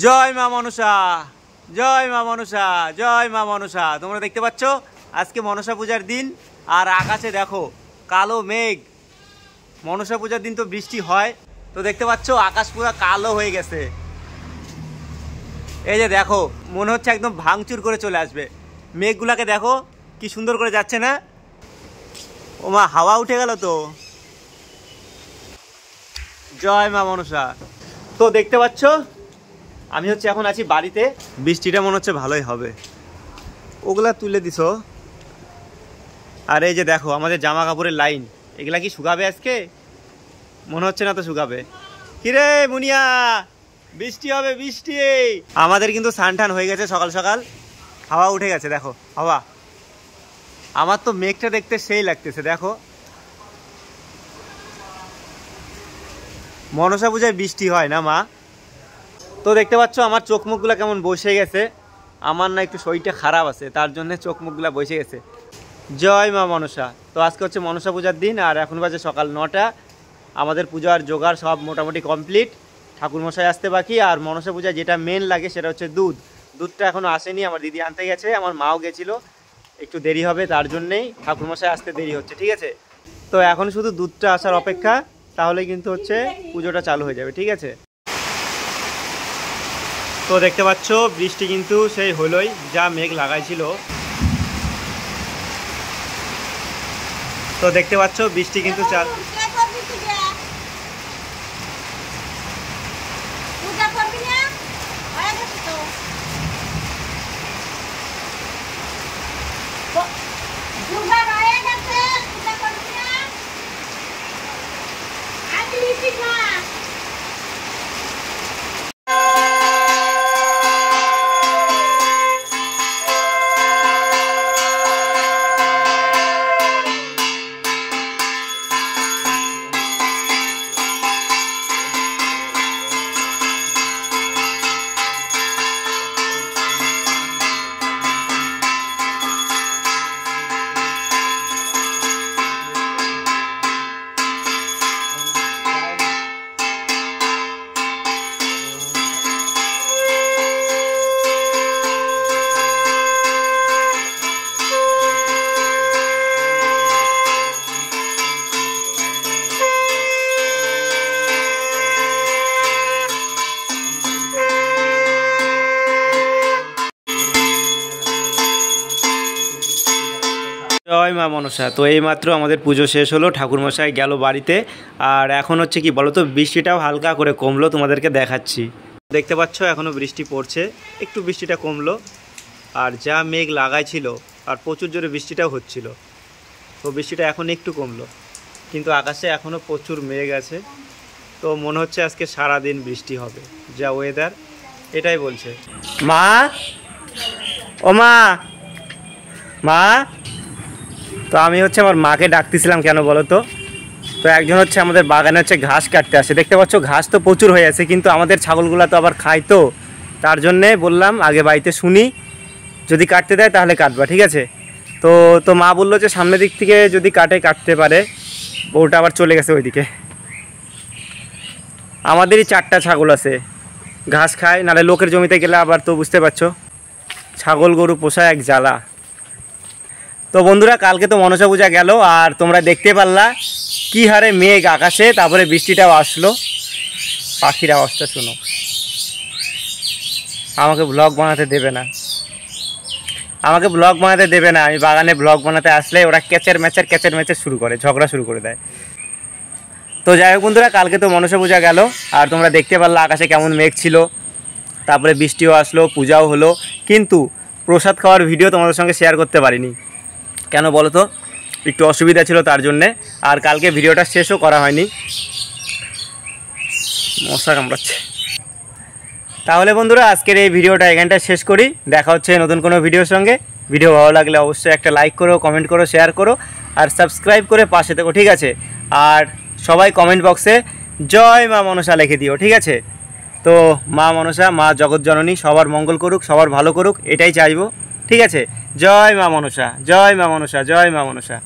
জয় মা মনসা, জয় মা মনসা, জয় মা মনসা। তোমরা দেখতে পাচ্ছ আজকে মনসা পূজার দিন, আর আকাশে দেখো কালো মেঘ। মনসা পূজার দিন তো বৃষ্টি হয়, তো দেখতে পাচ্ছ আকাশ পুরো কালো হয়ে গেছে। এই যে দেখো, মনে হচ্ছে একদম ভাঙচুর করে চলে আসবে। মেঘগুলাকে দেখো কি সুন্দর করে যাচ্ছে না? ও মা, হাওয়া উঠে গেল তো। জয় মা মনসা। তো দেখতে পাচ্ছ আমি এখন আছি বাড়িতে। বৃষ্টিটা মনে হচ্ছে ভালোই হবে। ওগুলা তুলে দিছো। আর এই যে দেখো আমাদের জামা কাপড়ের লাইন, এগুলা কি শুকাবে আজকে? মনে হচ্ছে না তো শুকাবে। কিরে মুনিয়া, বৃষ্টি হবে বৃষ্টি। আমাদের কিন্তু সানটান হয়ে গেছে সকাল সকাল, হাওয়া উঠে গেছে। দেখো হাওয়া, আমার তো মেঘটা দেখতে সেই লাগতেছে। দেখো মনসা পূজায় বৃষ্টি হয় না মা? তো দেখতে পাচ্ছ আমার চোখ মুখগুলো কেমন বসে গেছে। আমার না একটু শরীরটা খারাপ আছে, তার জন্য চোখ মুখগুলো বসে গেছে। জয় মা মনসা। তো আজকে হচ্ছে মনসা পূজার দিন, আর এখন বাজে সকাল 9টা। আমাদের পূজার জোগাড় সব মোটামুটি কমপ্লিট। ঠাকুরমশাই আসতে বাকি। আর মনসা পূজায় যেটা মেন লাগে সেটা হচ্ছে দুধ। দুধটা এখনও আসেনি, আমার দিদি আনতে গেছে, আমার মাও গেছিলো। একটু দেরি হবে, তার জন্যেই ঠাকুরমশাই আসতে দেরি হচ্ছে। ঠিক আছে, তো এখন শুধু দুধটা আসার অপেক্ষা, তাহলে কিন্তু পুজোটা চালু হয়ে যাবে। ঠিক আছে, তো দেখতে পাচ্ছ বৃষ্টি কিন্তু সেই হলোই, যা মেঘ লাগাইছিল। তো দেখতে পাচ্ছ বৃষ্টি কিন্তু জয় মা মনসা। তো এইমাত্র আমাদের পুজো শেষ হলো, ঠাকুরমশাই গেল বাড়িতে। আর এখন কি বলো তো, বৃষ্টিটাও হালকা করে কমলো, তোমাদেরকে দেখাচ্ছি। দেখতে পাচ্ছ এখনও বৃষ্টি পড়ছে, একটু বৃষ্টিটা কমলো। আর যা মেঘ লাগাইছিল, আর প্রচুর জোরে বৃষ্টিটাও হচ্ছিল। তো বৃষ্টিটা এখন একটু কমলো, কিন্তু আকাশে এখনও প্রচুর মেঘ আছে। তো মনে হচ্ছে আজকে সারাদিন বৃষ্টি হবে, যা ওয়েদার এটাই বলছে। মা, ও মা, মা। তো আমি আমার মাকে ডাকতেছিলাম কেন বলো তো। তো একজন আমাদের বাগানে ঘাস কাটতে আসে। দেখতে পাচ্ছ ঘাস তো প্রচুর হয়ে আছে, কিন্তু আমাদের ছাগলগুলো তো আবার খায়। তো তার জন্যে বললাম আগে বাড়িতে শুনি, যদি কাটতে দেয় তাহলে কাটবা। ঠিক আছে, তো তো মা বললো যে সামনের দিক থেকে যদি কাটতে পারে। বউটা আবার চলে গেছে ওইদিকে। আমাদেরই 4টা ছাগল আছে, ঘাস খায়। নাহলে লোকের জমিতে গেলে আবার তো বুঝতে পারছো, ছাগল গরু পোষা এক জ্বালা। তো বন্ধুরা, কালকে তো মনসা পূজা গেল, আর তোমরা দেখতে পারলা কি হারে মেঘ আকাশে। তারপরে বৃষ্টিটাও আসলো। পাখির আওয়াজটা শোনো। আমাকে ব্লগ বানাতে দেবে না, আমাকে ব্লগ বানাতে দেবে না। আমি বাগানে ব্লগ বানাতে আসলে ওরা ক্যাচের ম্যাচের শুরু করে, ঝগড়া শুরু করে দেয়। তো যাই হোক বন্ধুরা, কালকে তো মনসা পূজা গেল, আর তোমরা দেখতে পারলা আকাশে কেমন মেঘ ছিল। তারপরে বৃষ্টিও আসলো, পূজাও হলো, কিন্তু প্রসাদ খাওয়ার ভিডিও তোমাদের সঙ্গে শেয়ার করতে পারিনি। কেন বলো তো, একটু অসুবিধা ছিল তার জন্যে। আর কালকে ভিডিওটা শেষও করা হয়নি, মশা কামড়াচ্ছে। তাহলে বন্ধুরা, আজকের এই ভিডিওটা এখানটা শেষ করি। দেখা হচ্ছে নতুন কোনো ভিডিওর সঙ্গে। ভিডিও ভালো লাগলে অবশ্যই একটা লাইক করো, কমেন্ট করো, শেয়ার করো, আর সাবস্ক্রাইব করে পাশে থেকো। ঠিক আছে, আর সবাই কমেন্ট বক্সে জয় মা মনসা লিখে দিও। ঠিক আছে, তো মা মনসা, মা জগৎজননী সবার মঙ্গল করুক, সবার ভালো করুক, এটাই চাইবো। ঠিক আছে, জয় মা মনসা, জয় মা মনসা, জয় মা মনসা।